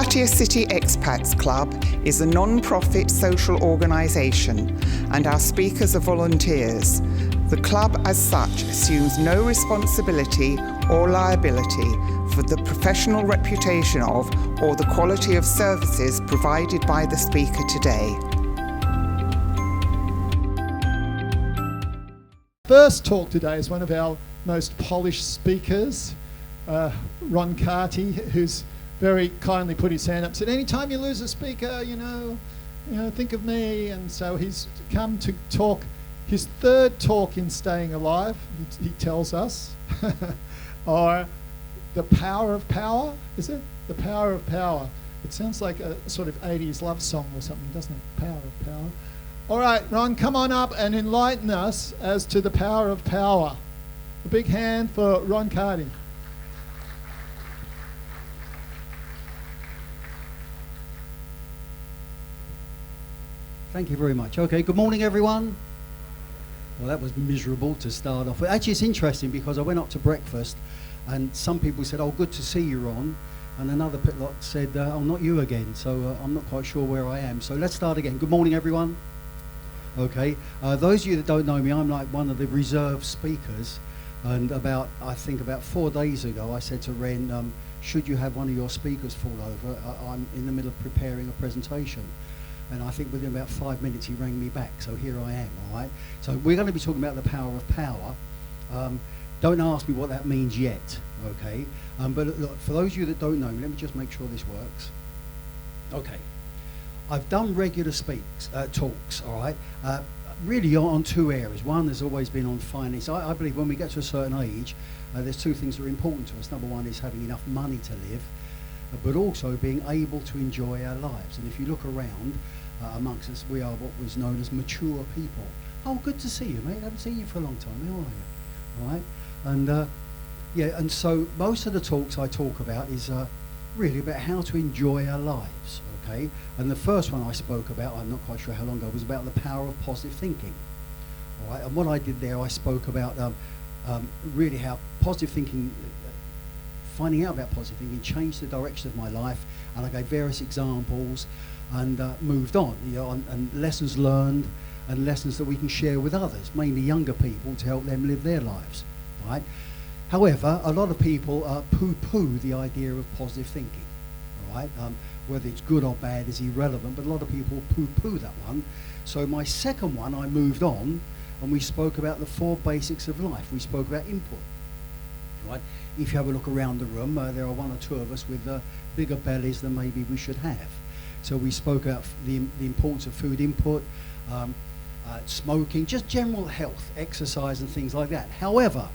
Cartey City Expats Club is a non-profit social organisation and our speakers are volunteers. The club as such assumes no responsibility or liability for the professional reputation of or the quality of services provided by the speaker today. First talk today is one of our most polished speakers, Ron Cartey, who's very kindly put his hand up, said, anytime you lose a speaker, you know, think of me. And so he's come to talk his third talk in Staying Alive, he tells us, or The Power of Power, is it? The Power of Power. It sounds like a sort of 80s love song or something, doesn't it? Power of Power. All right, Ron, come on up and enlighten us as to the power of power. A big hand for Ron Cartey. Thank you very much. Okay, good morning, everyone. Well, that was miserable to start off with. Actually, it's interesting because I went up to breakfast and some people said, oh, good to see you, Ron. And another lot said, oh, not you again. So I'm not quite sure where I am. So let's start again. Good morning, everyone. Okay, those of you that don't know me, I'm like one of the reserve speakers. And I think about 4 days ago, I said to Ren, should you have one of your speakers fall over? I'm in the middle of preparing a presentation. And I think within about 5 minutes he rang me back, so here I am, all right? So we're going to be talking about the power of power. Don't ask me what that means yet, okay? But look, for those of you that don't know me, let me just make sure this works. Okay, I've done regular talks, all right? Really on 2 areas. One has always been on finance. I believe when we get to a certain age, there's 2 things that are important to us. Number one is having enough money to live, but also being able to enjoy our lives. And if you look around amongst us, we are what was known as mature people. Oh, good to see you, mate. I haven't seen you for a long time. How are you? All right. And yeah, and so most of the talks I talk about is really about how to enjoy our lives. Okay. And the first one I spoke about, I'm not quite sure how long ago, was about the power of positive thinking. All right. And what I did there, I spoke about really how positive thinking. Finding out about positive thinking changed the direction of my life, and I gave various examples and moved on, and lessons learned and lessons that we can share with others, mainly younger people, to help them live their lives, right? However, a lot of people poo-poo the idea of positive thinking, all right? Whether it's good or bad is irrelevant, but a lot of people poo-poo that one. So my second one, I moved on, and we spoke about the 4 basics of life. We spoke about input. Right. If you have a look around the room, there are 1 or 2 of us with bigger bellies than maybe we should have. So we spoke about the importance of food input, smoking, just general health, exercise and things like that. However,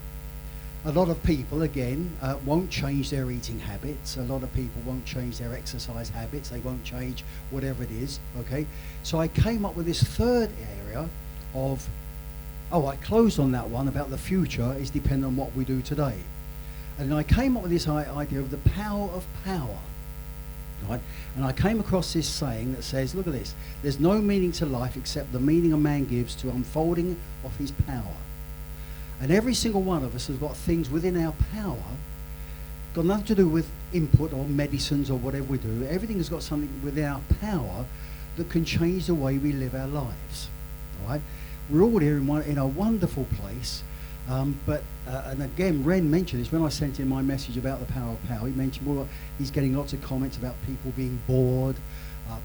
a lot of people, again, won't change their eating habits. A lot of people won't change their exercise habits. They won't change whatever it is, okay? So I came up with this third area of, I closed on that one about the future is dependent on what we do today. And I came up with this idea of the power of power, right? And I came across this saying that says, look at this, there's no meaning to life except the meaning a man gives to unfolding of his power. And every single one of us has got things within our power, got nothing to do with input or medicines or whatever we do. Everything has got something within our power that can change the way we live our lives, all right? We're all here in a wonderful place. And again, Ren mentioned this when I sent in my message about the power of power. He mentioned, well, he's getting lots of comments about people being bored,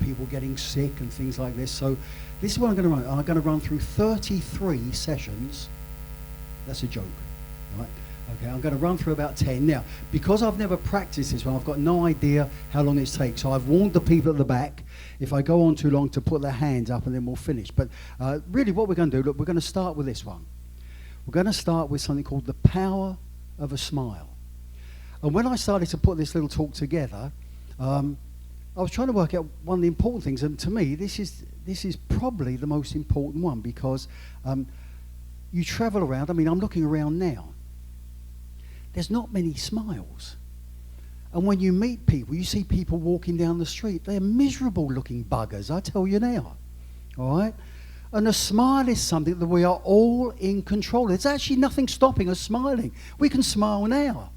people getting sick and things like this. So this is what I'm going to run. I'm going to run through 33 sessions. That's a joke, right? Okay, I'm going to run through about 10. Now, because I've never practiced this one, I've got no idea how long it takes. So I've warned the people at the back, if I go on too long, to put their hands up and then we'll finish. But really what we're going to do, look, we're going to start with this one. We're going to start with something called the power of a smile. And when I started to put this little talk together, I was trying to work out one of the important things. And to me, this is probably the most important one, because you travel around. I mean, I'm looking around now. There's not many smiles. And when you meet people, you see people walking down the street. They're miserable looking buggers, I tell you now. All right? And a smile is something that we are all in control. There's actually nothing stopping us smiling. We can smile now.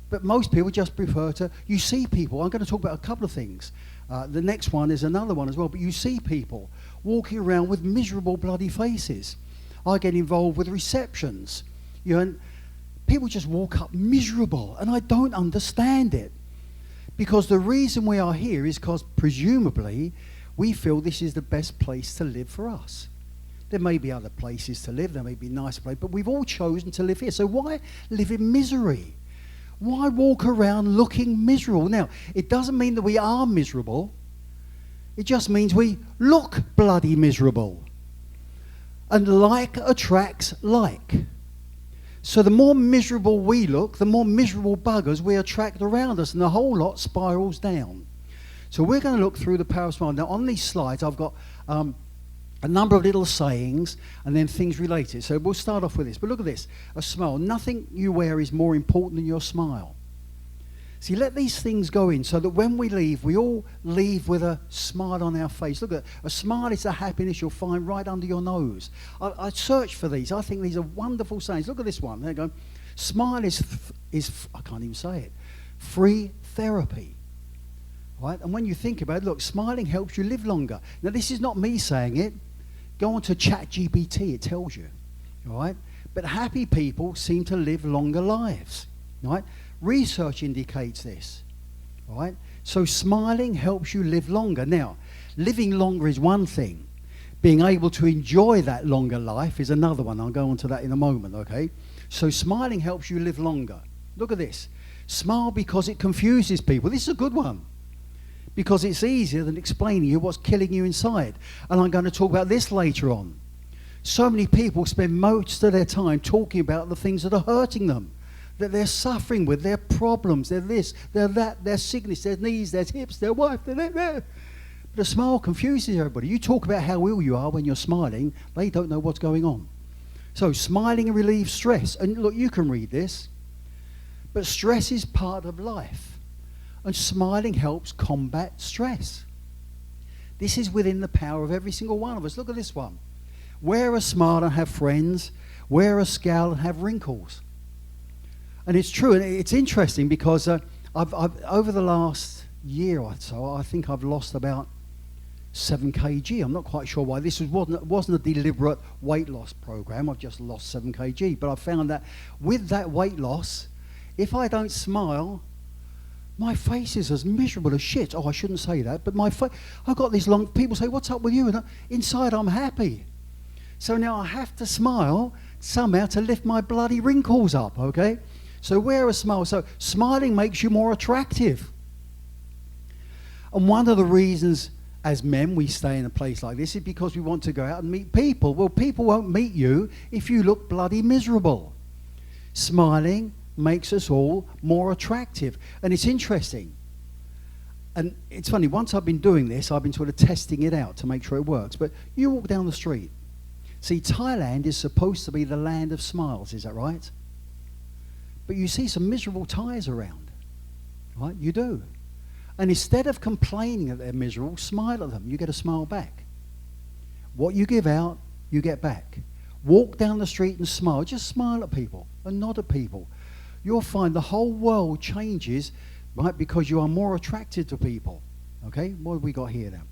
But most people just prefer to, you see people, I'm going to talk about a couple of things. The next one is another one as well, but you see people walking around with miserable bloody faces. I get involved with receptions, you know, and people just walk up miserable, and I don't understand it. Because the reason we are here is because presumably we feel this is the best place to live for us. There may be other places to live, there may be nicer places, but we've all chosen to live here. So why live in misery? Why walk around looking miserable? Now, it doesn't mean that we are miserable. It just means we look bloody miserable. And like attracts like. So the more miserable we look, the more miserable buggers we attract around us, and the whole lot spirals down. So we're going to look through the power of smile. Now, on these slides, I've got a number of little sayings and then things related. So we'll start off with this. But look at this. A smile. Nothing you wear is more important than your smile. See, let these things go in so that when we leave, we all leave with a smile on our face. Look at a smile is the happiness you'll find right under your nose. I searched for these. I think these are wonderful sayings. Look at this one. There you go. Smile is I can't even say it, free therapy. Right? And when you think about it, look, smiling helps you live longer. Now, this is not me saying it. Go on to ChatGPT, it tells you. All right? But happy people seem to live longer lives. Right? Research indicates this. All right? So smiling helps you live longer. Now, living longer is one thing. Being able to enjoy that longer life is another one. I'll go on to that in a moment, okay? So smiling helps you live longer. Look at this. Smile because it confuses people. This is a good one. Because it's easier than explaining you what's killing you inside. And I'm going to talk about this later on. So many people spend most of their time talking about the things that are hurting them, that they're suffering with, their problems, their this, their that, their sickness, their knees, their hips, their wife, their. But a smile confuses everybody. You talk about how ill you are when you're smiling, they don't know what's going on. So smiling relieves stress. And look, you can read this. But stress is part of life. And smiling helps combat stress. This is within the power of every single one of us. Look at this one. Wear a smile and have friends. Wear a scowl and have wrinkles. And it's true, and it's interesting because I've over the last year or so, I think I've lost about 7 kg. I'm not quite sure why. This wasn't a deliberate weight loss program. I've just lost 7 kg. But I found that with that weight loss, if I don't smile, my face is as miserable as shit. Oh, I shouldn't say that, but my face, I've got these long, people say, what's up with you? And inside I'm happy. So now I have to smile somehow to lift my bloody wrinkles up, okay? So wear a smile. So smiling makes you more attractive. And one of the reasons as men we stay in a place like this is because we want to go out and meet people. Well, people won't meet you if you look bloody miserable. Smiling makes us all more attractive. And it's interesting. And it's funny, once I've been doing this, I've been sort of testing it out to make sure it works. But you walk down the street. See, Thailand is supposed to be the land of smiles, is that right? But you see some miserable Thais around, right? You do. And instead of complaining that they're miserable, smile at them. You get a smile back. What you give out, you get back. Walk down the street and smile. Just smile at people and nod at people. You'll find the whole world changes, right, because you are more attracted to people. Okay? What have we got here now?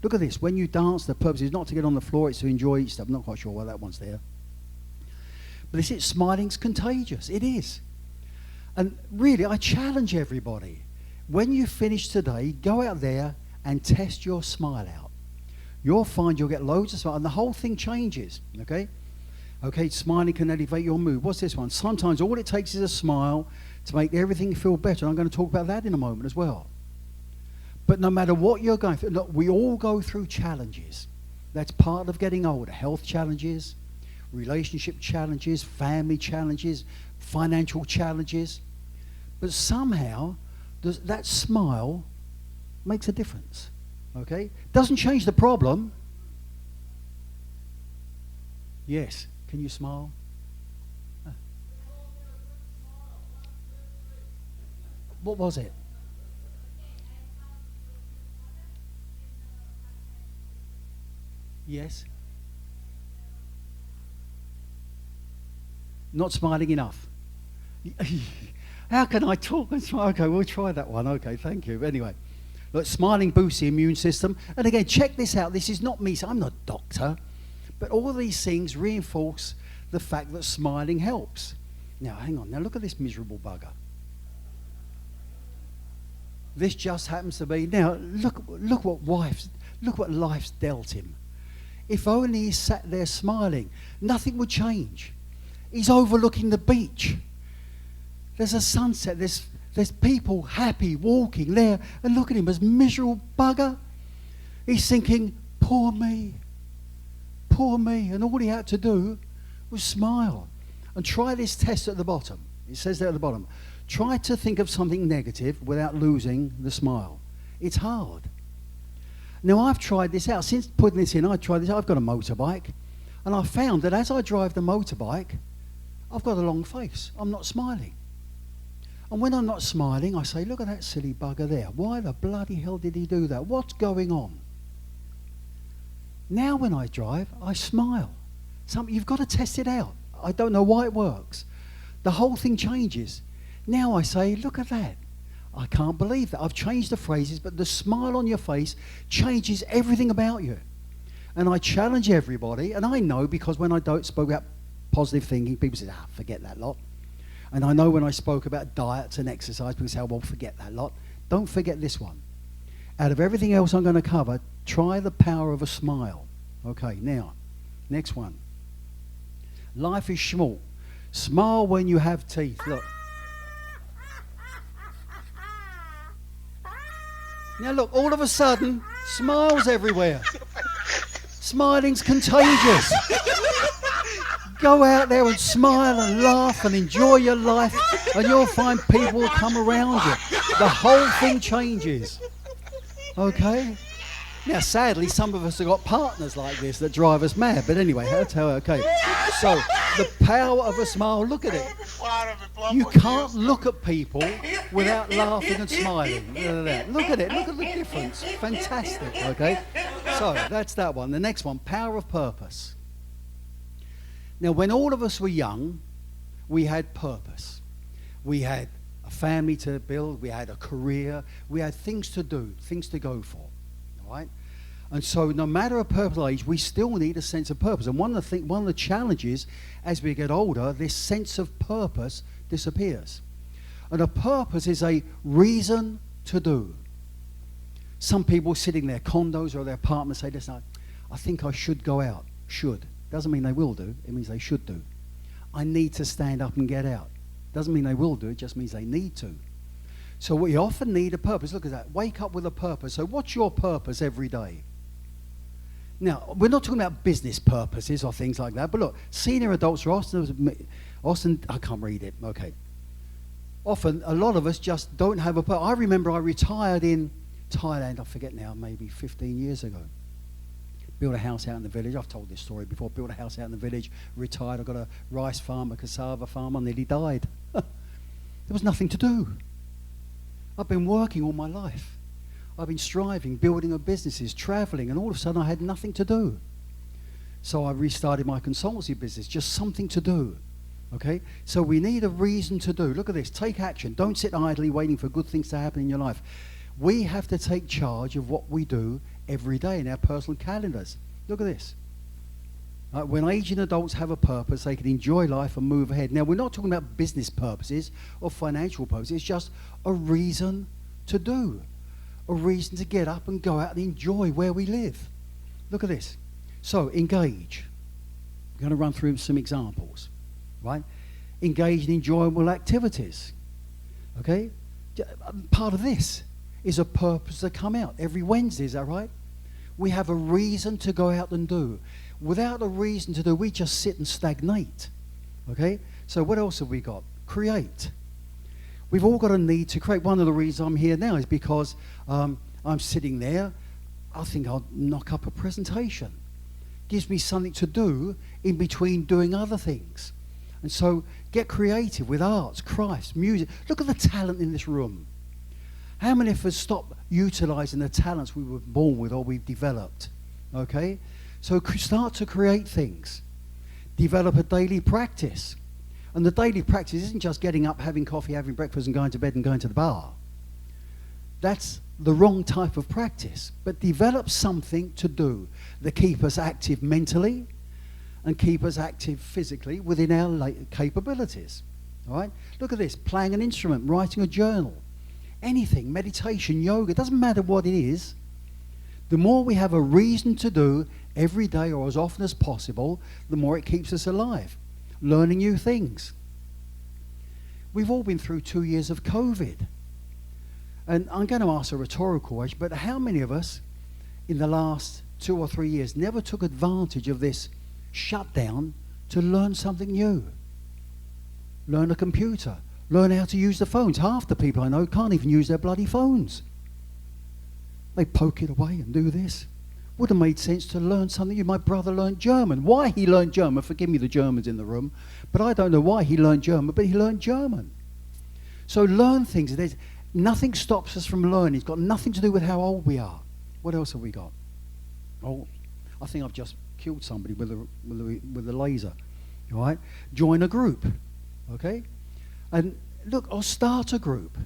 Look at this. When you dance, the purpose is not to get on the floor, it's to enjoy each step. I'm not quite sure why that one's there. But this is smiling's contagious. It is. And really, I challenge everybody. When you finish today, go out there and test your smile out. You'll find you'll get loads of smile, and the whole thing changes. Okay? Okay, smiling can elevate your mood. What's this one? Sometimes all it takes is a smile to make everything feel better. I'm going to talk about that in a moment as well. But no matter what you're going through, look, we all go through challenges. That's part of getting older. Health challenges, relationship challenges, family challenges, financial challenges. But somehow, that smile makes a difference. Okay? Doesn't change the problem. Yes. Can you smile? What was it? Yes. Not smiling enough. How can I talk and smile? Okay, we'll try that one. Okay, thank you. Anyway, look, smiling boosts the immune system. And again, check this out. This is not me. So I'm not a doctor. But all these things reinforce the fact that smiling helps. Now, hang on. Now, look at this miserable bugger. This just happens to be. Now, look what life's dealt him. If only he sat there smiling, nothing would change. He's overlooking the beach. There's a sunset. There's people happy walking there, and look at him, as miserable bugger. He's thinking, poor me, and all he had to do was smile. And try this test at the bottom. It says there at the bottom, try to think of something negative without losing the smile. It's hard. Now, I've tried this out. Since putting this in, I've got a motorbike, and I found that as I drive the motorbike, I've got a long face. I'm not smiling. And when I'm not smiling, I say, look at that silly bugger there. Why the bloody hell did he do that? What's going on? Now when I drive, I smile. You've got to test it out. I don't know why it works. The whole thing changes. Now I say, look at that. I can't believe that. I've changed the phrases, but the smile on your face changes everything about you. And I challenge everybody, and I know because when I spoke about positive thinking, people say, forget that lot. And I know when I spoke about diets and exercise, people say, well, forget that lot. Don't forget this one. Out of everything else I'm going to cover, try the power of a smile. Okay, now, next one. Life is small. Smile when you have teeth. Look. Now look, all of a sudden, smiles everywhere. Smiling's contagious. Go out there and smile and laugh and enjoy your life, and you'll find people will come around you. The whole thing changes. Okay? Now, sadly, some of us have got partners like this that drive us mad. But anyway, that's how, okay. So, the power of a smile, look at it. You can't look at people without laughing and smiling. Look at it. Look at the difference. Fantastic, okay? So, that's that one. The next one, power of purpose. Now, when all of us were young, we had purpose. We had a family to build. We had a career. We had things to do, things to go for. Right? And so no matter a purple age, we still need a sense of purpose. And one of the challenges as we get older, this sense of purpose disappears. And a purpose is a reason to do. Some people sitting in their condos or their apartments say, listen, I think I should go out. Should. Doesn't mean they will do. It means they should do. I need to stand up and get out. Doesn't mean they will do. It just means they need to. So we often need a purpose. Look at that. Wake up with a purpose. So what's your purpose every day? Now, we're not talking about business purposes or things like that, but look, senior adults are often, I can't read it, okay. Often, a lot of us just don't have a purpose. I remember I retired in Thailand, I forget now, maybe 15 years ago. Built a house out in the village. I've told this story before. Built a house out in the village, retired. I got a rice farm, a cassava farm. I nearly died. There was nothing to do. I've been working all my life. I've been striving, building up businesses, traveling, and all of a sudden I had nothing to do. So I restarted my consultancy business, just something to do. Okay? So we need a reason to do. Look at this. Take action. Don't sit idly waiting for good things to happen in your life. We have to take charge of what we do every day in our personal calendars. Look at this. When aging adults have a purpose, they can enjoy life and move ahead. Now, we're not talking about business purposes or financial purposes. It's just a reason to do. A reason to get up and go out and enjoy where we live. Look at this. So, engage. We're going to run through some examples. Right? Engage in enjoyable activities. Okay? Part of this is a purpose to come out. Every Wednesday, is that right? We have a reason to go out and do. Without a reason to do, we just sit and stagnate. Okay? So what else have we got? Create. We've all got a need to create. One of the reasons I'm here now is because I'm sitting there. I think I'll knock up a presentation. Gives me something to do in between doing other things. And so get creative with arts, crafts, music. Look at the talent in this room. How many of us stop utilising the talents we were born with or we've developed? Okay? So start to create things. Develop a daily practice. And the daily practice isn't just getting up, having coffee, having breakfast, and going to bed and going to the bar. That's the wrong type of practice. But develop something to do that keep us active mentally and keep us active physically within our capabilities. All right? Look at this, playing an instrument, writing a journal, anything, meditation, yoga, it doesn't matter what it is. The more we have a reason to do every day or as often as possible, the more it keeps us alive, learning new things. We've all been through 2 years of COVID. And I'm going to ask a rhetorical question, but how many of us in the last 2 or 3 years never took advantage of this shutdown to learn something new? Learn a computer, learn how to use the phones. Half the people I know can't even use their bloody phones. They poke it away and do this. Would have made sense to learn something new. My brother learned German. Why he learned German, forgive me the Germans in the room, but I don't know why he learned German, but he learned German. So learn things. There's nothing stops us from learning. It's got nothing to do with how old we are. What else have we got? Oh, I think I've just killed somebody with a laser. All right? Join a group. Okay? And look, I'll start a group.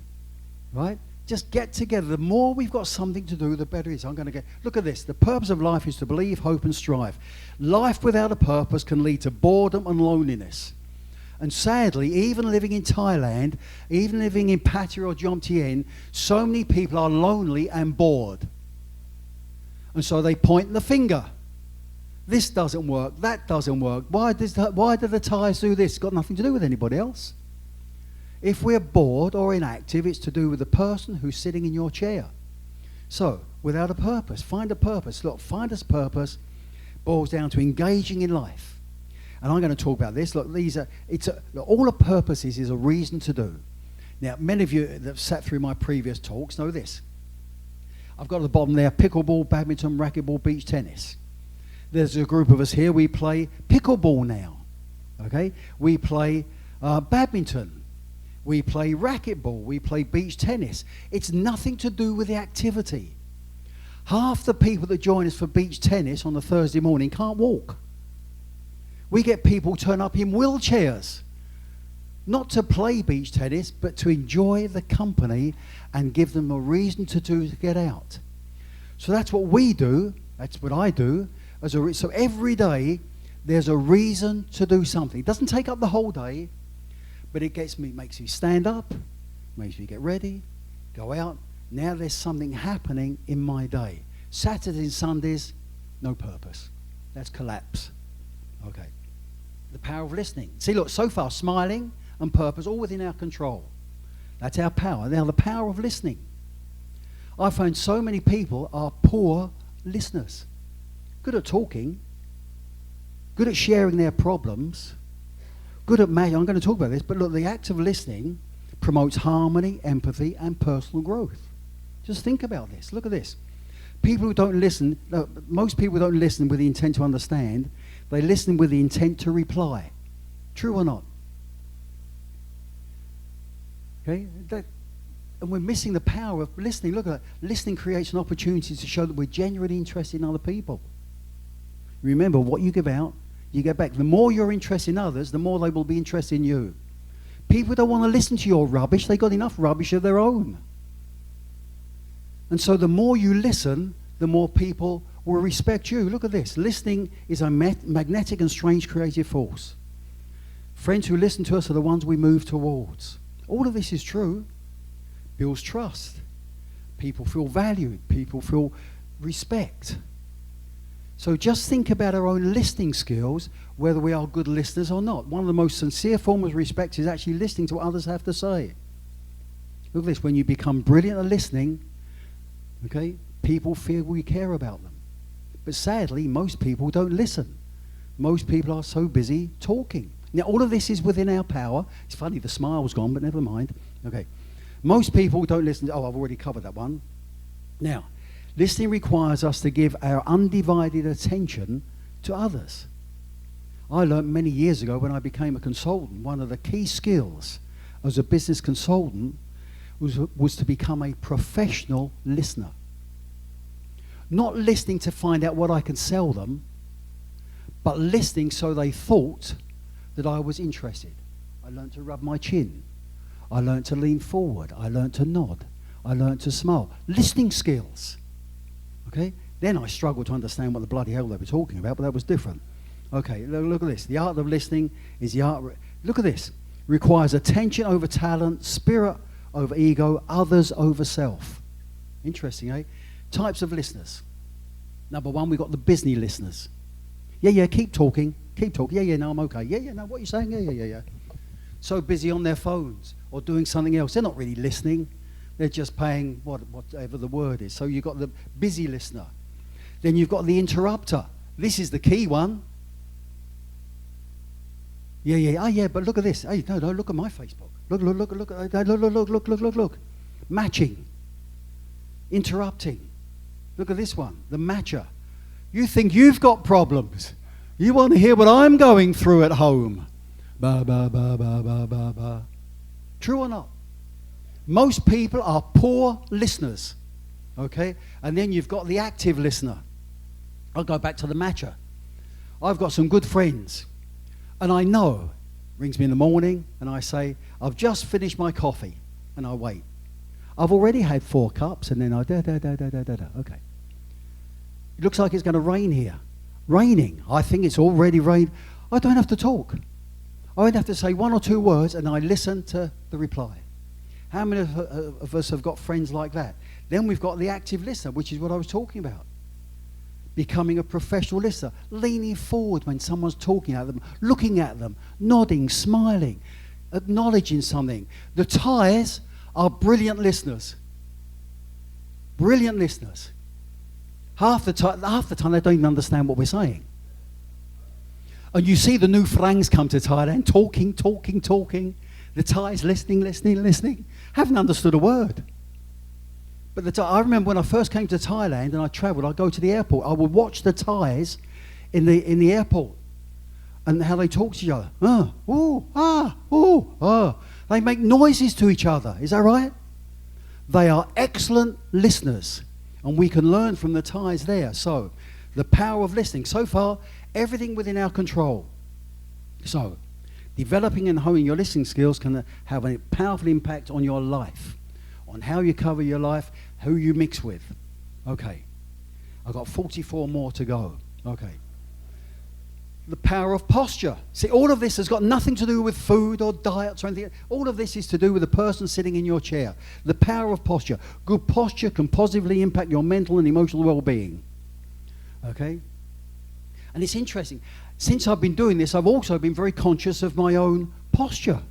Right? Just get together. The more we've got something to do, the better it is. I'm going to look at this. The purpose of life is to believe, hope, and strive. Life without a purpose can lead to boredom and loneliness. And sadly, even living in Thailand, even living in Pattaya or Jomtien, so many people are lonely and bored. And so they point the finger. This doesn't work, that doesn't work. Why do the Thais do this? It's got nothing to do with anybody else. If we're bored or inactive, it's to do with the person who's sitting in your chair. So, without a purpose, find a purpose. Look, find a purpose boils down to engaging in life. And I'm going to talk about this. Look, all a purpose is a reason to do. Now, many of you that have sat through my previous talks know this. I've got at the bottom there, pickleball, badminton, racquetball, beach tennis. There's a group of us here, we play pickleball now. Okay? We play badminton. We play racquetball, we play beach tennis. It's nothing to do with the activity. Half the people that join us for beach tennis on a Thursday morning can't walk. We get people turn up in wheelchairs, not to play beach tennis, but to enjoy the company and give them a reason to get out. So that's what we do, that's what I do. So every day there's a reason to do something. It doesn't take up the whole day, but it makes me stand up, makes me get ready, go out. Now there's something happening in my day. Saturdays and Sundays, no purpose. That's collapse. Okay. The power of listening. See, look, so far, smiling and purpose, all within our control. That's our power. Now, the power of listening. I find so many people are poor listeners. Good at talking, good at sharing their problems, good at I'm going to talk about this, but look, the act of listening promotes harmony, empathy, and personal growth. Just think about this. Look at this. People who don't listen, most people don't listen with the intent to understand. They listen with the intent to reply. True or not? Okay? And we're missing the power of listening. Look at that. Listening creates an opportunity to show that we're genuinely interested in other people. Remember, what you give out, you get back. The more you're interested in others, the more they will be interested in you. People don't want to listen to your rubbish. They've got enough rubbish of their own. And so the more you listen, the more people will respect you. Look at this. Listening is a magnetic and strange creative force. Friends who listen to us are the ones we move towards. All of this is true. Builds trust. People feel valued. People feel respect. So just think about our own listening skills, whether we are good listeners or not. One of the most sincere forms of respect is actually listening to what others have to say. Look at this. When you become brilliant at listening, okay, people feel we care about them. But sadly, most people don't listen. Most people are so busy talking. Now, all of this is within our power. It's funny, the smile's gone, but never mind. Okay. Most people don't listen. Oh, I've already covered that one. Now, listening requires us to give our undivided attention to others. I learned many years ago when I became a consultant, one of the key skills as a business consultant was to become a professional listener. Not listening to find out what I can sell them, but listening so they thought that I was interested. I learned to rub my chin. I learned to lean forward. I learned to nod. I learned to smile. Listening skills. Okay? Then I struggled to understand what the bloody hell they were talking about, but that was different. Okay, look at this. The art of listening is the art... Look at this. Requires attention over talent, spirit over ego, others over self. Interesting, eh? Types of listeners. Number one, we've got the busy listeners. Yeah, keep talking. Yeah, no, I'm okay. Yeah, no, what are you saying? Yeah. So busy on their phones or doing something else. They're not really listening. They're just paying whatever the word is. So you've got the busy listener. Then you've got the interrupter. This is the key one. Yeah, but look at this. Hey, no, look at my Facebook. Look. Matching. Interrupting. Look at this one, the matcher. You think you've got problems. You want to hear what I'm going through at home. Ba. True or not? Most people are poor listeners. Okay? And then you've got the active listener. I'll go back to the matcher. I've got some good friends. And I know, rings me in the morning, and I say, I've just finished my coffee. And I wait. I've already had 4 cups, and then I okay. It looks like it's going to rain here. Raining. I think it's already rained. I don't have to talk. I only have to say 1 or 2 words, and I listen to the reply. How many of us have got friends like that? Then we've got the active listener, which is what I was talking about. Becoming a professional listener. Leaning forward when someone's talking at them, looking at them, nodding, smiling, acknowledging something. The Thais are brilliant listeners. Brilliant listeners. Half the time they don't even understand what we're saying. And you see the new Farangs come to Thailand, talking. The Thais listening. Haven't understood a word. But I remember when I first came to Thailand and I travelled, I'd go to the airport. I would watch the Thais in the airport and how they talk to each other. They make noises to each other. Is that right? They are excellent listeners. And we can learn from the Thais there. So, the power of listening. So far, everything within our control. So, developing and honing your listening skills can have a powerful impact on your life, on how you cover your life, who you mix with. Okay. I've got 44 more to go. Okay. The power of posture. See, all of this has got nothing to do with food or diets or anything. All of this is to do with the person sitting in your chair. The power of posture. Good posture can positively impact your mental and emotional well-being. Okay? And it's interesting. Since I've been doing this, I've also been very conscious of my own posture.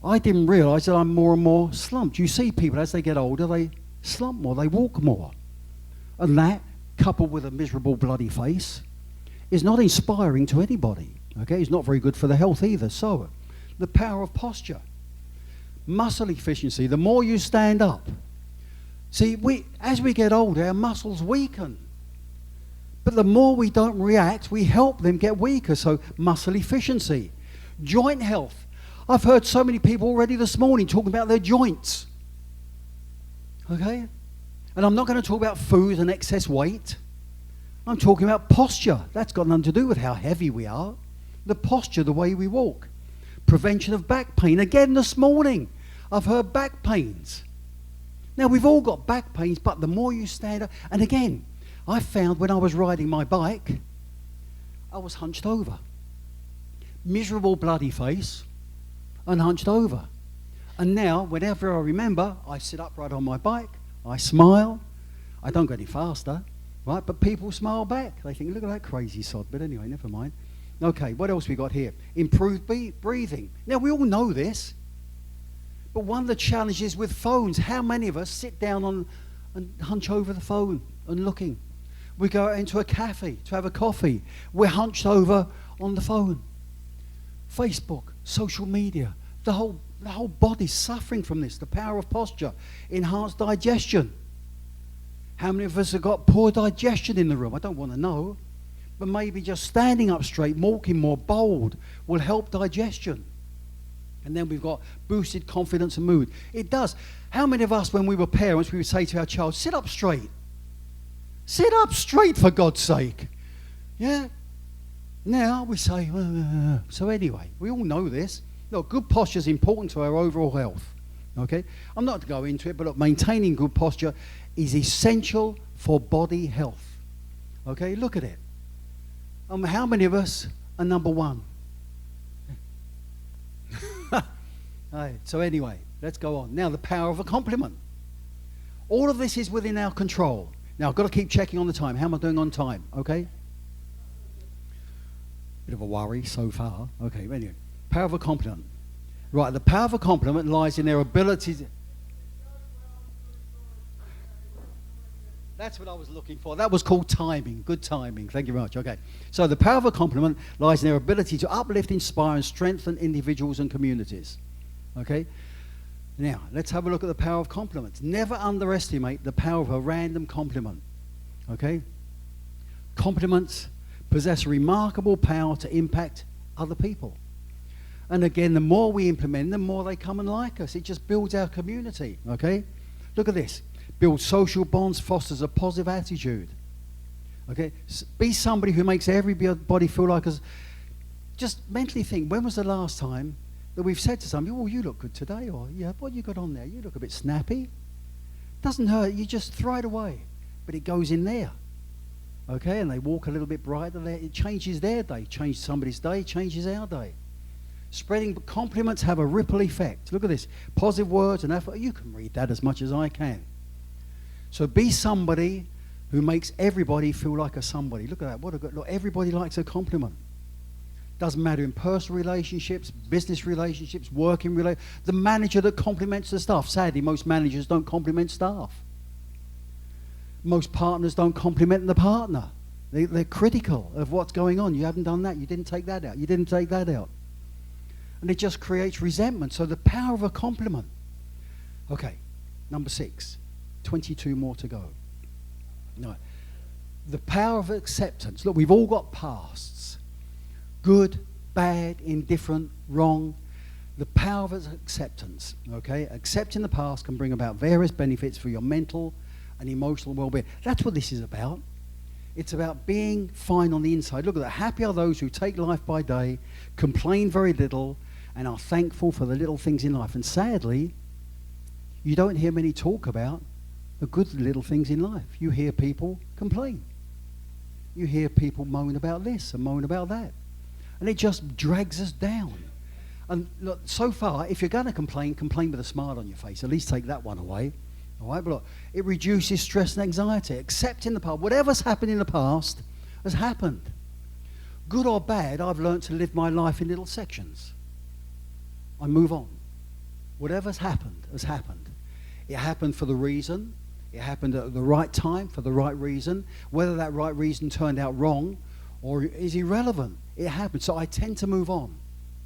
I didn't realise that I'm more and more slumped. You see people, as they get older, they slump more, they walk more. And that, coupled with a miserable bloody face, is not inspiring to anybody. Okay, it's not very good for the health either. So, the power of posture. Muscle efficiency. The more you stand up. See, as we get older, our muscles weaken. But the more we don't react, we help them get weaker. So, muscle efficiency. Joint health. I've heard so many people already this morning talking about their joints. Okay? And I'm not going to talk about food and excess weight. I'm talking about posture. That's got nothing to do with how heavy we are. The posture, the way we walk. Prevention of back pain. Again this morning, I've heard back pains. Now, we've all got back pains, but the more you stand up... And again, I found when I was riding my bike, I was hunched over. Miserable bloody face and hunched over. And now, whenever I remember, I sit upright on my bike, I smile, I don't go any faster. Right, but people smile back. They think, look at that crazy sod. But anyway, never mind. Okay, what else we got here? Improved breathing. Now, we all know this. But one of the challenges with phones, how many of us sit down and hunch over the phone and looking? We go into a cafe to have a coffee. We're hunched over on the phone. Facebook, social media, the whole body's suffering from this. The power of posture, enhanced digestion. How many of us have got poor digestion in the room? I don't want to know. But maybe just standing up straight, walking more bold will help digestion. And then we've got boosted confidence and mood. It does. How many of us, when we were parents, we would say to our child, sit up straight. Sit up straight, for God's sake. Yeah? Now we say, so anyway, we all know this. Look, good posture is important to our overall health. Okay? I'm not to go into it, but look, maintaining good posture is essential for body health. Okay? Look at it. How many of us are number one? Right, so anyway, let's go on. Now, the power of a compliment. All of this is within our control. Now, I've got to keep checking on the time. How am I doing on time? Okay? Bit of a worry so far. Okay, anyway. Power of a compliment. Right, the power of a compliment lies in their ability to... That's what I was looking for. That was called timing. Good timing. Thank you very much. Okay. So the power of a compliment lies in their ability to uplift, inspire, and strengthen individuals and communities. Okay? Now, let's have a look at the power of compliments. Never underestimate the power of a random compliment. Okay? Compliments possess remarkable power to impact other people. And again, the more we implement, the more they come and like us. It just builds our community. Okay? Look at this. Builds social bonds, fosters a positive attitude. Okay? Be somebody who makes everybody feel like us. Just mentally think, when was the last time that we've said to somebody, oh, you look good today, or yeah, what you got on there? You look a bit snappy. Doesn't hurt, you just throw it away. But it goes in there. Okay? And they walk a little bit brighter. It changes their day. Changes somebody's day, changes our day. Spreading compliments have a ripple effect. Look at this. Positive words and effort. You can read that as much as I can. So be somebody who makes everybody feel like a somebody. Look at that. What a good look. Everybody likes a compliment. Doesn't matter in personal relationships, business relationships, working relationships. The manager that compliments the staff. Sadly, most managers don't compliment staff. Most partners don't compliment the partner. They're critical of what's going on. You haven't done that. You didn't take that out. You didn't take that out. And it just creates resentment. So the power of a compliment. Okay, number 6. 22 more to go. No. The power of acceptance. Look, we've all got pasts. Good, bad, indifferent, wrong. The power of acceptance. Okay? Accepting the past can bring about various benefits for your mental and emotional well-being. That's what this is about. It's about being fine on the inside. Look at that. Happy are those who take life by day, complain very little, and are thankful for the little things in life. And sadly, you don't hear many talk about the good little things in life. You hear people complain. You hear people moan about this and moan about that. And it just drags us down. And look, so far, if you're going to complain, complain with a smile on your face. At least take that one away. All right, but look, it reduces stress and anxiety. Accepting the past. Whatever's happened in the past has happened. Good or bad, I've learned to live my life in little sections. I move on. Whatever's happened has happened. It happened for the reason. It happened at the right time for the right reason. Whether that right reason turned out wrong or is irrelevant, it happened. So I tend to move on.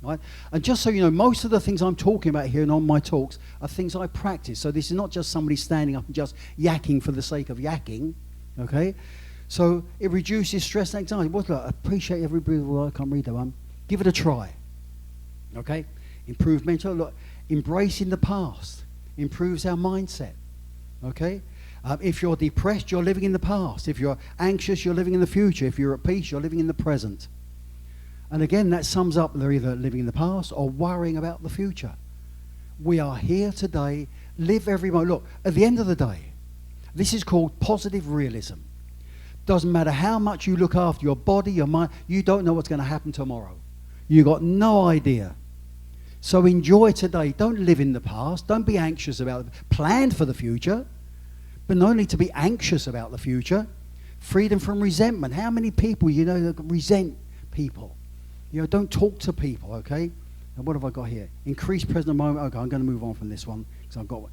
Right? And just so you know, most of the things I'm talking about here and on my talks are things I practice. So this is not just somebody standing up and just yakking for the sake of yakking. Okay? So it reduces stress and anxiety. Look, I appreciate everybody. Well, I can't read that one. Give it a try. Okay? Improve mental. Look, embracing the past improves our mindset. Okay? If you're depressed, you're living in the past. If you're anxious, you're living in the future. If you're at peace, you're living in the present. And again, that sums up they're either living in the past or worrying about the future. We are here today. Live every moment. Look, at the end of the day, this is called positive realism. Doesn't matter how much you look after your body, your mind, you don't know what's going to happen tomorrow. You've got no idea. So enjoy today. Don't live in the past. Don't be anxious about it. Plan for the future, but no need to be anxious about the future. Freedom from resentment. How many people you know that resent people? You know, don't talk to people, okay? And what have I got here? Increase present moment. Okay, I'm going to move on from this one because I've got one.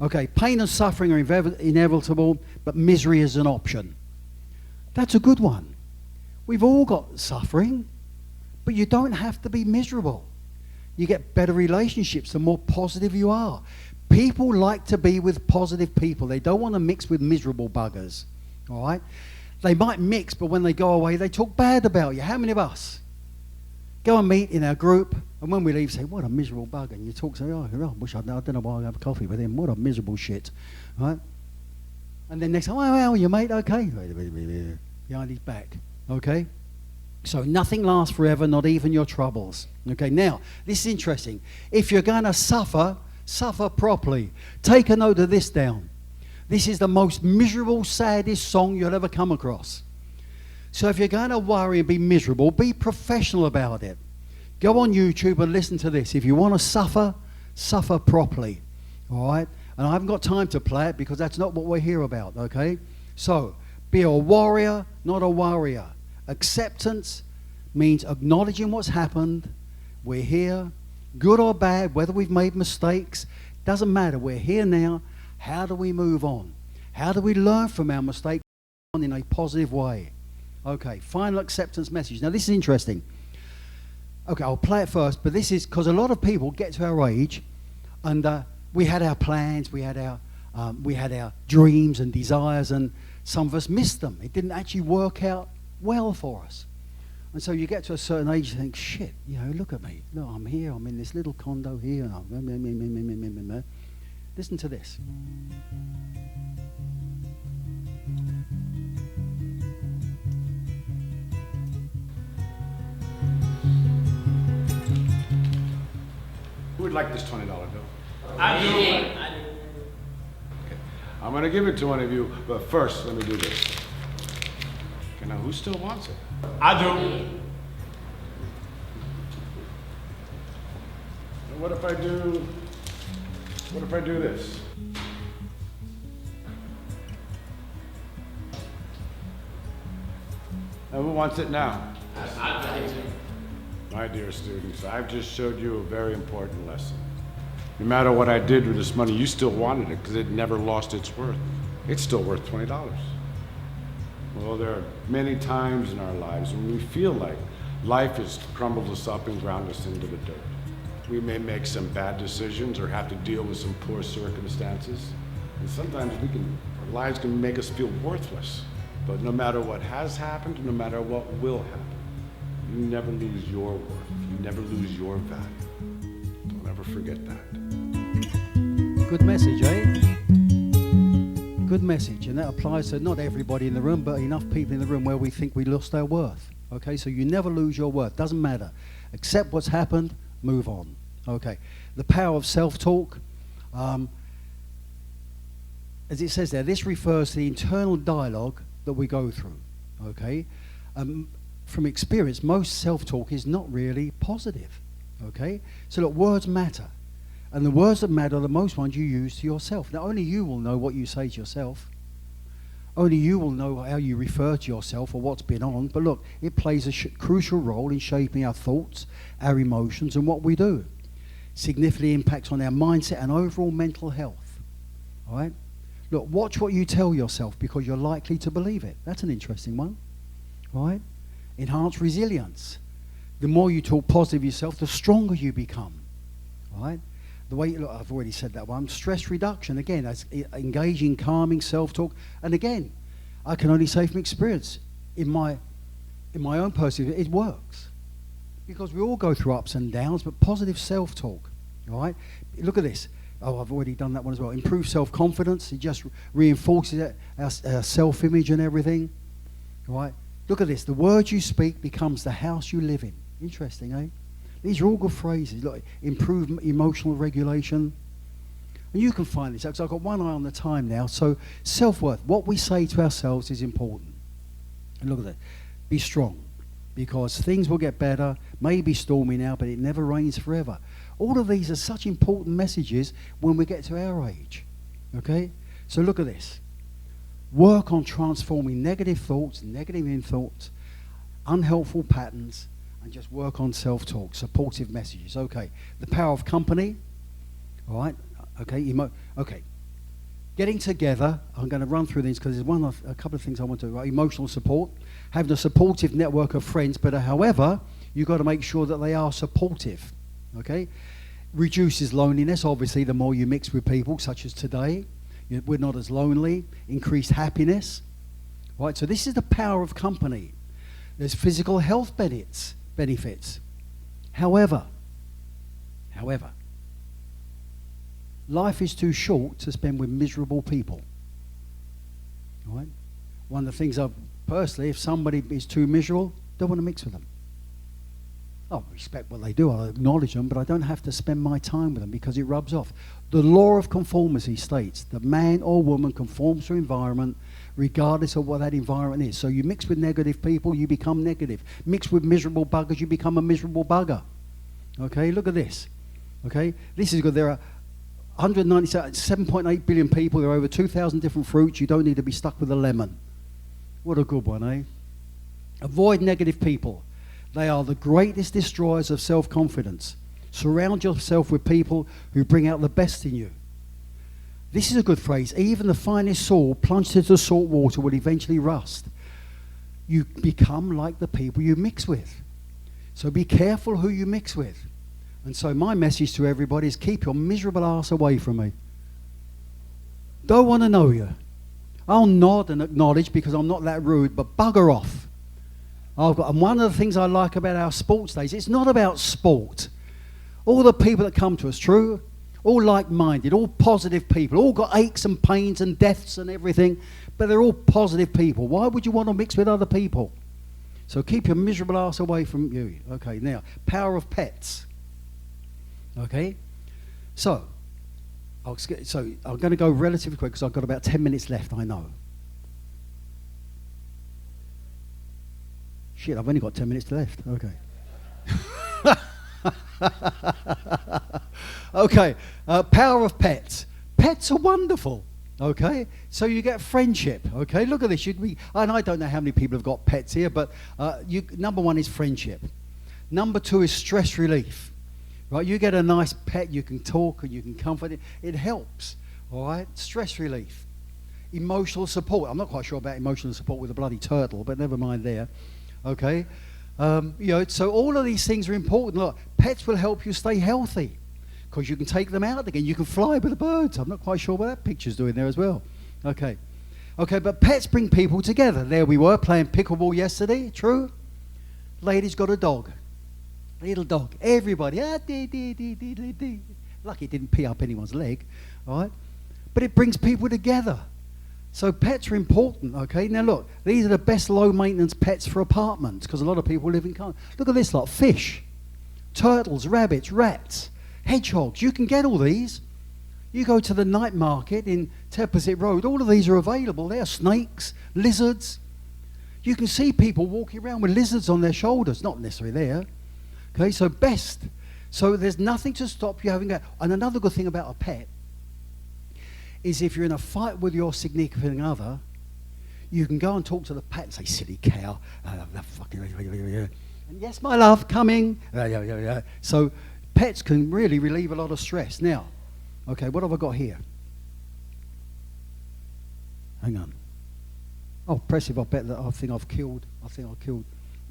Okay, pain and suffering are inevitable, but misery is an option. That's a good one. We've all got suffering, but you don't have to be miserable. You get better relationships the more positive you are. People like to be with positive people. They don't want to mix with miserable buggers, all right? They might mix, but when they go away, they talk bad about you. How many of us go and meet in our group, and when we leave, say, what a miserable bugger. And you talk, say, oh, I wish I don't know why I have a coffee with him. What a miserable shit, right? And then next time, oh, how are you, mate? Okay. Behind his back, okay? So nothing lasts forever, not even your troubles. Okay, now, this is interesting. If you're going to suffer, suffer properly. Take a note of this down. This is the most miserable, saddest song you'll ever come across. So if you're going to worry and be miserable, be professional about it. Go on YouTube and listen to this. If you want to suffer, suffer properly. All right? And I haven't got time to play it because that's not what we're here about, okay? So, be a warrior, not a worrier. Acceptance means acknowledging what's happened. We're here, good or bad, whether we've made mistakes, doesn't matter. We're here now. How do we move on? How do we learn from our mistakes in a positive way? Okay, final acceptance message. Now, this is interesting. Okay, I'll play it first, but this is because a lot of people get to our age and we had our plans, we had our dreams and desires, and some of us missed them. It didn't actually work out well for us. And so you get to a certain age and think, shit, you know, look at me. Look, I'm here, I'm in this little condo here. And I'm listen to this. Who would like this $20 bill? I do. Okay. I'm going to give it to one of you, but first, let me do this. Okay, now, who still wants it? I do. And what if I do this? And who wants it now? I do. My dear students, I've just showed you a very important lesson. No matter what I did with this money, you still wanted it because it never lost its worth. It's still worth $20. Well, there are many times in our lives when we feel like life has crumbled us up and ground us into the dirt. We may make some bad decisions or have to deal with some poor circumstances. And sometimes our lives can make us feel worthless. But no matter what has happened, no matter what will happen, you never lose your worth. You never lose your value. Don't ever forget that. Good message, eh? Good message, and that applies to not everybody in the room, but enough people in the room where we think we lost our worth. Okay, so you never lose your worth. Doesn't matter. Accept what's happened, move on. Okay, the power of self-talk. As it says there, this refers to the internal dialogue that we go through. Okay, from experience, most self-talk is not really positive. Okay, so look, words matter. And the words that matter are the most ones you use to yourself. Now, only you will know what you say to yourself. Only you will know how you refer to yourself or what's been on. But look, it plays a crucial role in shaping our thoughts, our emotions, and what we do. Significantly impacts on our mindset and overall mental health. All right? Look, watch what you tell yourself because you're likely to believe it. That's an interesting one. All right? Enhance resilience. The more you talk positive of yourself, the stronger you become. All right? The way, look, I've already said that one. Stress reduction, again, as engaging, calming self-talk. And again, I can only say from experience, in my own personal, it works. Because we all go through ups and downs, but positive self-talk, all right? Look at this. Oh, I've already done that one as well. Improve self-confidence. It just reinforces our self-image and everything, all right? Look at this. The words you speak becomes the house you live in. Interesting, eh? These are all good phrases. Look, improve emotional regulation. And you can find this out because I've got one eye on the time now. So self-worth, what we say to ourselves is important. And look at that. Be strong because things will get better. Maybe stormy now, but it never rains forever. All of these are such important messages when we get to our age. Okay? So look at this. Work on transforming negative thoughts, negative thoughts, unhelpful patterns, and just work on self-talk, supportive messages. Okay, the power of company. All right, okay, okay. Getting together, I'm going to run through these because there's a couple of things I want to do. Emotional support, having a supportive network of friends, but however, you've got to make sure that they are supportive. Okay, reduces loneliness, obviously, the more you mix with people, such as today. We're not as lonely. Increased happiness. Right, so this is the power of company. There's physical health benefits. However, life is too short to spend with miserable people. All right? One of the things I've personally, if somebody is too miserable, Don't want to mix with them. I respect what they do, I acknowledge them, but I don't have to spend my time with them because it rubs off. The law of conformity states that man or woman conforms to environment regardless of what that environment is. So you mix with negative people, you become negative. Mix with miserable buggers, you become a miserable bugger. Okay, look at this. Okay, this is good. There are 7.8 billion people. There are over 2,000 different fruits. You don't need to be stuck with a lemon. What a good one, eh? Avoid negative people. They are the greatest destroyers of self-confidence. Surround yourself with people who bring out the best in you. This is a good phrase. Even the finest salt plunged into salt water will eventually rust. You become like the people you mix with. So be careful who you mix with. And so my message to everybody is keep your miserable ass away from me. Don't want to know you. I'll nod and acknowledge because I'm not that rude, but bugger off. And one of the things I like about our sports days, it's not about sport. All the people that come to us, true, all like-minded, all positive people, all got aches and pains and deaths and everything, but they're all positive people. Why would you want to mix with other people? So keep your miserable ass away from you. Okay, now, power of pets. Okay, so I'm going to go relatively quick because I've got about 10 minutes left, I know. Shit, I've only got 10 minutes left. Okay. Okay, power of pets. Pets are wonderful. Okay, so you get friendship. Okay, look at this. And I don't know how many people have got pets here, but number one is friendship. Number two is stress relief. Right, you get a nice pet, you can talk and you can comfort it. It helps. All right, stress relief. Emotional support. I'm not quite sure about emotional support with a bloody turtle, but never mind there. Okay, so all of these things are important. Look, pets will help you stay healthy because you can take them out again. You can fly with the birds. I'm not quite sure what that picture's doing there as well. Okay, but pets bring people together. There we were playing pickleball yesterday. True. Lady's got a dog, little dog. Everybody, lucky it didn't pee up anyone's leg, all right? But it brings people together. So pets are important, okay? Now look, these are the best low-maintenance pets for apartments because a lot of people live in country. Look at this lot, fish, turtles, rabbits, rats, hedgehogs. You can get all these. You go to the night market in Teppersit Road, all of these are available. There are snakes, lizards. You can see people walking around with lizards on their shoulders, not necessarily there. Okay, so best. So there's nothing to stop you having that. And another good thing about a pet is if you're in a fight with your significant other, you can go and talk to the pet and say, silly cow, and yes, my love, coming. So pets can really relieve a lot of stress. Now, okay, what have I got here? Hang on. Oh, impressive, I bet that I think I've killed.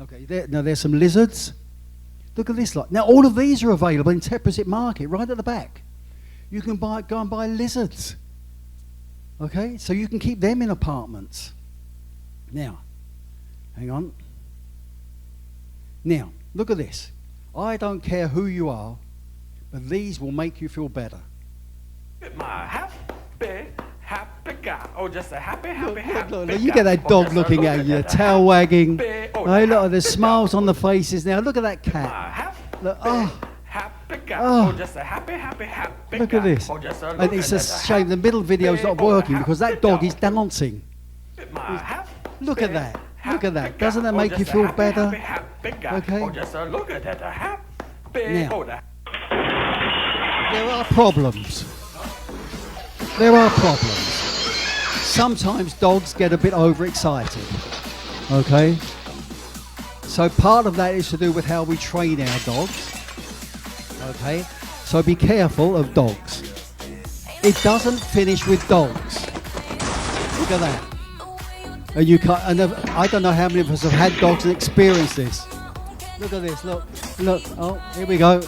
Okay, now there's some lizards. Look at this lot. Now all of these are available in Teppersit Market, right at the back. You can go and buy lizards. Okay, so you can keep them in apartments. Now, hang on. Now, look at this. I don't care who you are, but these will make you feel better. My happy guy. Oh, just a happy Look, guy. you get that dog looking at you, tail wagging. Hey, look, there's smiles on the faces now. Look at that cat. Look, Happy guy. Oh. Oh, just a happy look at this. Oh, just a And it's a shame the middle video's not working because that dog is dancing. Look at that. Look at that. Doesn't that make you feel better? Okay. Oh, just look at that. Now, there are problems. There are problems. Sometimes dogs get a bit overexcited. Okay? So part of that is to do with how we train our dogs. Okay? So be careful of dogs. It doesn't finish with dogs. Look at that. And you can't, and I don't know how many of us have had dogs and experienced this. Look at this, look. Oh, here we go.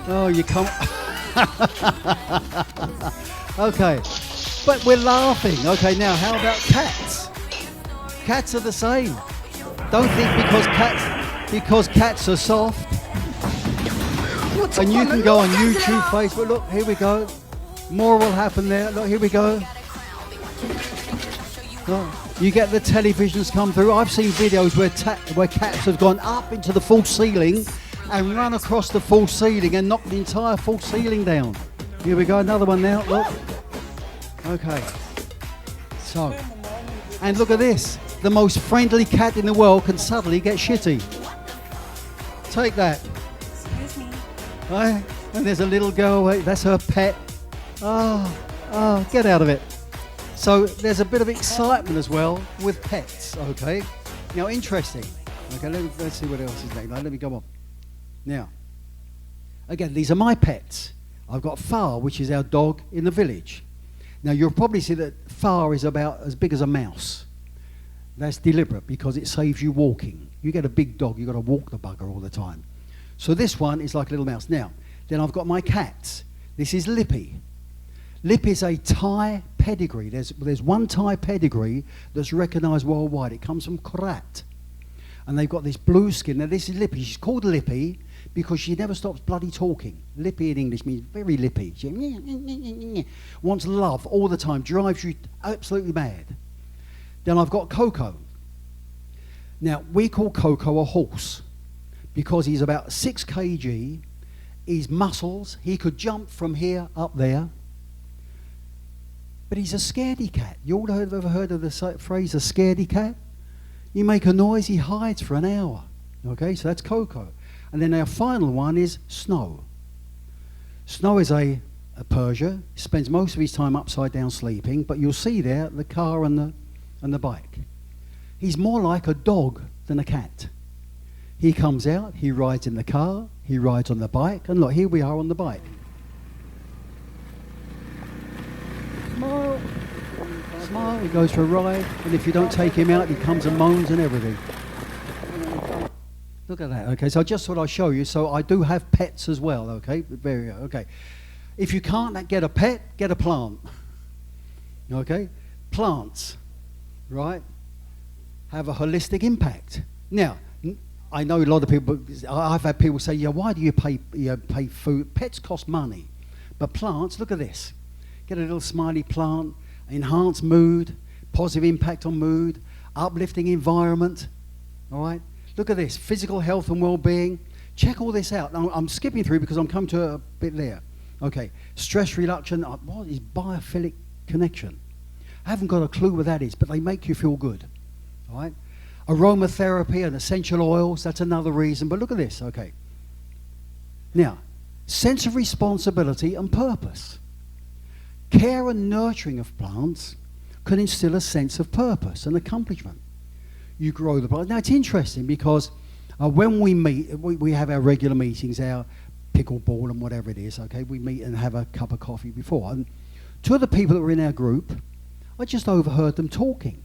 Oh, you can't. Okay, but we're laughing. Okay, now how about cats? Cats are the same. Don't think because cats are soft. And you can go on YouTube, Facebook. Look, here we go. More will happen there. Look, here we go. You get the televisions come through. I've seen videos where cats have gone up into the false ceiling and run across the false ceiling and knocked the entire false ceiling down. Here we go, another one now. Look. Okay. So, and look at this. The most friendly cat in the world can suddenly get shitty. Take that. Excuse me. Right? And there's a little girl, that's her pet. Oh, get out of it. So there's a bit of excitement as well with pets, okay? Now, interesting. Okay, let's see what else is next. Let me go on. Now, again, these are my pets. I've got Far, which is our dog in the village. Now, you'll probably see that Far is about as big as a mouse. That's deliberate because it saves you walking. You get a big dog, you've got to walk the bugger all the time. So this one is like a little mouse. Now, then I've got my cats. This is Lippy. Lippy is a Thai pedigree. There's one Thai pedigree that's recognised worldwide. It comes from Korat. And they've got this blue skin. Now, this is Lippy. She's called Lippy because she never stops bloody talking. Lippy in English means very lippy. She wants love all the time, drives you absolutely mad. Then I've got Coco. Now, we call Coco a horse because he's about 6 kg. His muscles, he could jump from here up there. But he's a scaredy cat. You all ever heard of the phrase a scaredy cat? You make a noise, he hides for an hour. Okay, so that's Coco. And then our final one is Snow. Snow is a Persian. He spends most of his time upside down sleeping, but you'll see there the car and the bike. He's more like a dog than a cat. He comes out, he rides in the car, he rides on the bike, and look, here we are on the bike. Smile. Smile, he goes for a ride, and if you don't take him out, he comes and moans and everything. Look at that, okay, so I just thought I'd show you, so I do have pets as well, okay, okay. If you can't get a pet, get a plant, okay? Plants, right, have a holistic impact. Now, I know a lot of people, I've had people say, yeah, why do you pay food? Pets cost money, but plants, look at this. Get a little smiley plant, enhance mood, positive impact on mood, uplifting environment, all right? Look at this, physical health and well-being. Check all this out. Now, I'm skipping through because I'm coming to a bit there. Okay, stress reduction, what is biophilic connection? I haven't got a clue what that is, but they make you feel good, all right? Aromatherapy and essential oils, that's another reason, but look at this, okay. Now, sense of responsibility and purpose. Care and nurturing of plants can instill a sense of purpose and accomplishment. You grow the plant. Now, it's interesting because when we meet, we have our regular meetings, our pickleball and whatever it is, okay? We meet and have a cup of coffee before. And two of the people that were in our group, I just overheard them talking.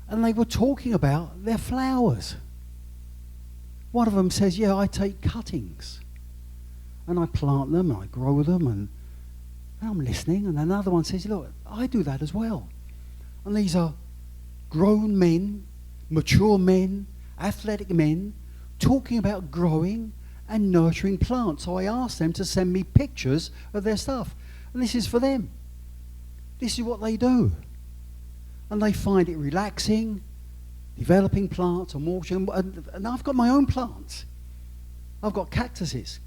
And they were talking about their flowers. One of them says, yeah, I take cuttings and I plant them and I grow them and I'm listening. And another one says, look, I do that as well. And these are grown men, mature men, athletic men, talking about growing and nurturing plants. So I asked them to send me pictures of their stuff. And this is for them. This is what they do. And they find it relaxing, developing plants and watering. And I've got my own plants. I've got cactuses.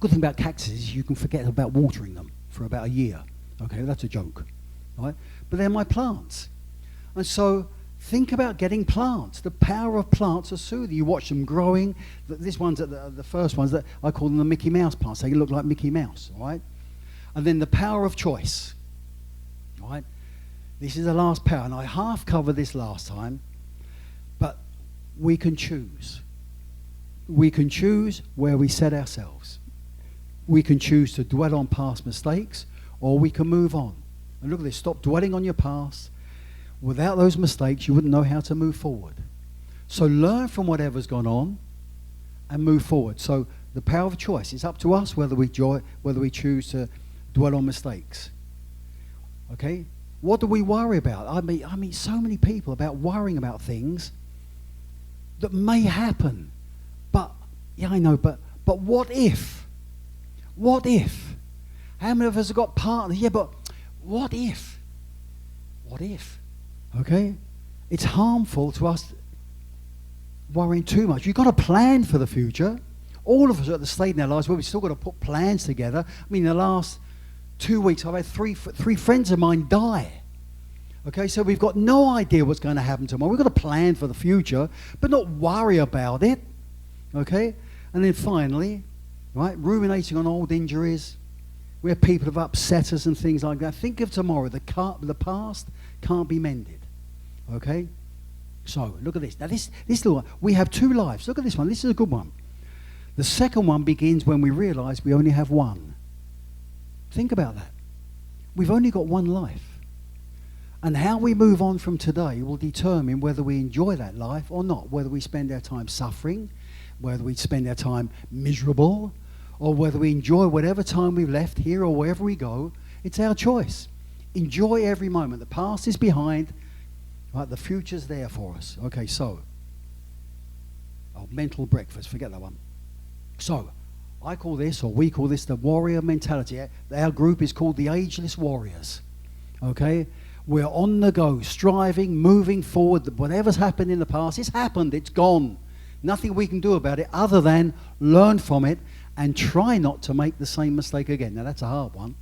Good thing about cactuses is you can forget about watering them for about a year. Okay, that's a joke. Right? But they're my plants. And so think about getting plants. The power of plants are soothing. You watch them growing. This one's the first ones that I call them the Mickey Mouse plants. They look like Mickey Mouse, all right? And then the power of choice, all right? This is the last power, and I half covered this last time, but we can choose. We can choose where we set ourselves. We can choose to dwell on past mistakes, or we can move on. And look at this, stop dwelling on your past. Without those mistakes, you wouldn't know how to move forward. So learn from whatever's gone on and move forward. So the power of choice, it's up to us whether we choose to dwell on mistakes. Okay? What do we worry about? I meet so many people about worrying about things that may happen. But, yeah, I know, but what if? What if? How many of us have got partners? Yeah, but what if? what if? Okay? It's harmful to us worrying too much. You've got to plan for the future. All of us are at the stage in our lives where we've still got to put plans together. I mean, the last 2 weeks, I've had three friends of mine die. Okay, so we've got no idea what's going to happen tomorrow. We've got to plan for the future, but not worry about it. Okay? And then finally, right, ruminating on old injuries, where people have upset us and things like that. Think of tomorrow. The past can't be mended. Okay? So, look at this. Now, this little one, we have 2 lives. Look at this one. This is a good one. The second one begins when we realize we only have one. Think about that. We've only got one life. And how we move on from today will determine whether we enjoy that life or not, whether we spend our time suffering, whether we spend our time miserable, or whether we enjoy whatever time we've left here or wherever we go. It's our choice. Enjoy every moment. The past is behind, right? The future's there for us. Okay, so, mental breakfast, forget that one. So, I call this, or we call this, the warrior mentality. Our group is called the Ageless Warriors. Okay? We're on the go, striving, moving forward. Whatever's happened in the past, it's happened, it's gone. Nothing we can do about it other than learn from it and try not to make the same mistake again. Now, that's a hard one.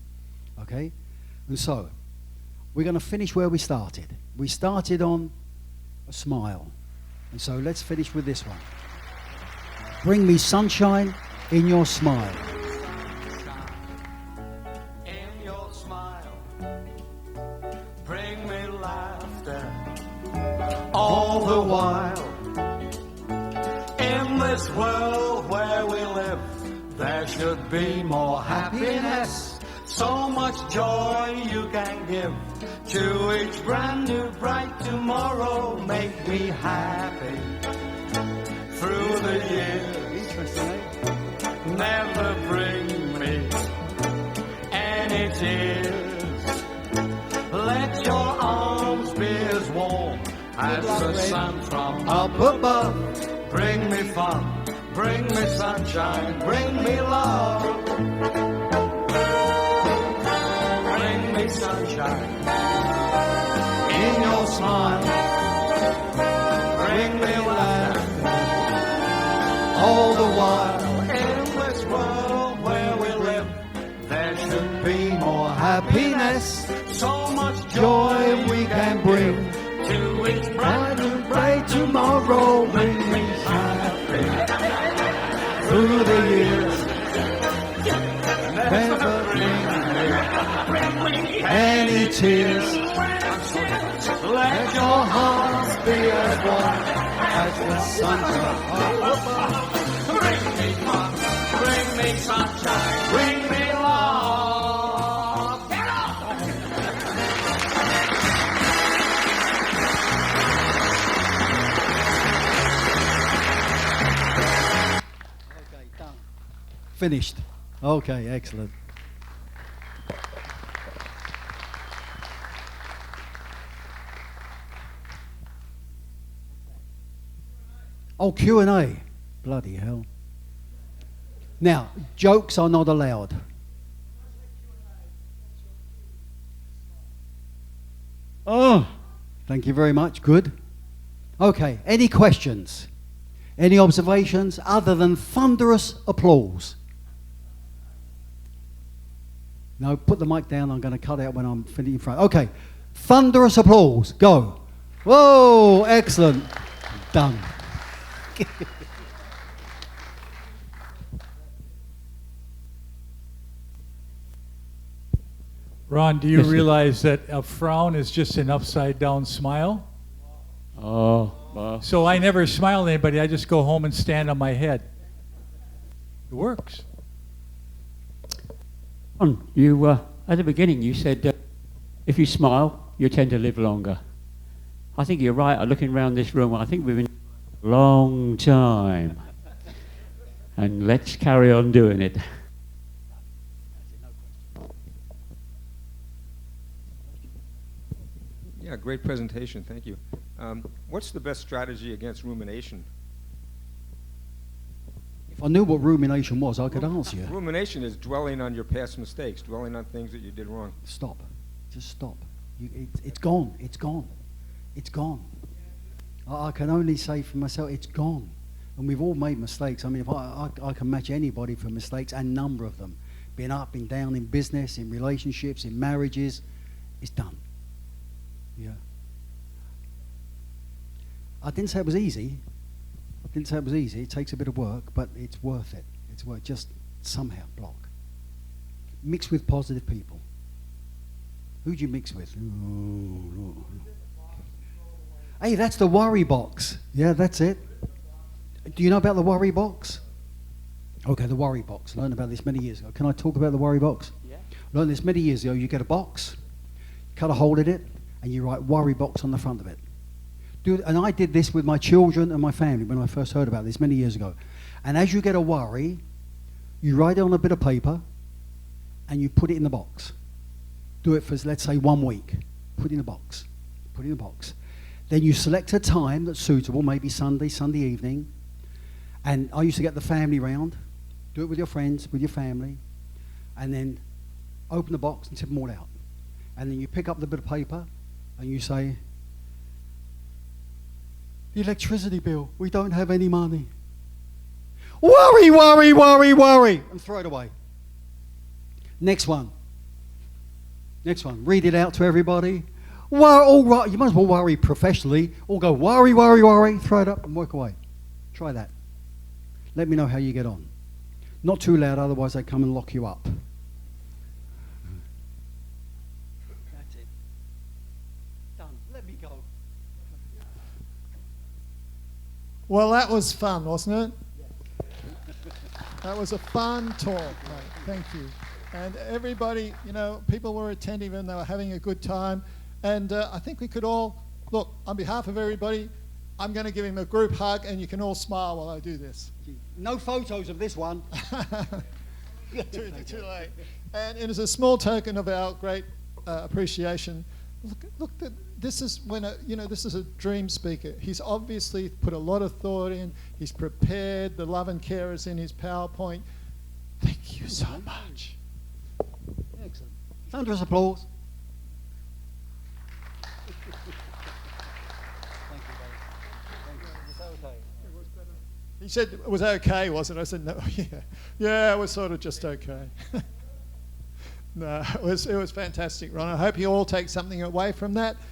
Okay? And so, we're going to finish where we started. We started on a smile. And so, let's finish with this one. Bring me sunshine in your smile. In your smile, bring me laughter all the while. In this world where we live, there should be more happiness. So much joy you can give to each brand new bright tomorrow. Make me happy through the years. Interesting, eh? Never bring me any tears. Let your arms be as warm as the sun from up above. Bring me fun, bring me sunshine, bring me love. Bring me sunshine in your smile. Bring me laughter all the while. In this world where we live, there should be more happiness. So much joy we can bring to each bright and bright tomorrow. Bring me happy through the years. Never bring me any tears. Let your hearts be as one as the sunshine above. Bring me fun, bring me sunshine, bring me love. Get on! Okay, done. Finished. Okay, excellent. Oh, Q&A. Bloody hell. Now, jokes are not allowed. Oh, thank you very much. Good. Okay, any questions? Any observations other than thunderous applause? No, put the mic down. I'm going to cut out when I'm finished in front. Okay, thunderous applause. Go. Whoa, excellent. Done. Ron, do you realize that a frown is just an upside down smile? Oh, So I never smile at anybody. I just go home and stand on my head. It works. you at the beginning you said if you smile, you tend to live longer. I think you're right. Looking around this room, I think we've been a long time, and let's carry on doing it. Yeah, great presentation. Thank you. What's the best strategy against rumination? If I knew what rumination was, I could answer you. Rumination is dwelling on your past mistakes, dwelling on things that you did wrong. Stop. Just stop. It's gone. It's gone. It's gone. I can only say for myself, it's gone. And we've all made mistakes. I mean, if I can match anybody for mistakes, and number of them. Been up, been down in business, in relationships, in marriages. It's done. Yeah. I didn't say it was easy. It takes a bit of work, but it's worth it. It's worth just somehow block. Mix with positive people. Who'd you mix with? Hey, that's the worry box. Yeah, that's it. Do you know about the worry box? Okay, the worry box. Learned about this many years ago. Can I talk about the worry box? Yeah. Learned this many years ago. You get a box, cut a hole in it, and you write worry box on the front of it. And I did this with my children and my family when I first heard about this many years ago. And as you get a worry, you write it on a bit of paper, and you put it in the box. Do it for, let's say, 1 week. Put it in a box. Put it in a box. Then you select a time that's suitable, maybe Sunday evening. And I used to get the family round. Do it with your friends, with your family. And then open the box and tip them all out. And then you pick up the bit of paper and you say, the electricity bill, we don't have any money. Worry, worry, worry, worry. And throw it away. Next one. Read it out to everybody. All right. You might as well worry professionally. Or go worry, worry, worry. Throw it up and walk away. Try that. Let me know how you get on. Not too loud, otherwise they come and lock you up. That's it. Done. Let me go. Well, that was fun, wasn't it? That was a fun talk, mate. Thank you. And everybody, people were attentive and they were having a good time. And I think we could all, look, on behalf of everybody, I'm going to give him a group hug and you can all smile while I do this. No photos of this one. Too late. And it is a small token of our great appreciation. Look, this is this is a dream speaker. He's obviously put a lot of thought in. He's prepared. The love and care is in his PowerPoint. Thank you so much. Excellent. Thunderous applause. He said it was okay, wasn't it? I said, no, yeah, it was sort of just okay. No, it was fantastic, Ron. I hope you all take something away from that.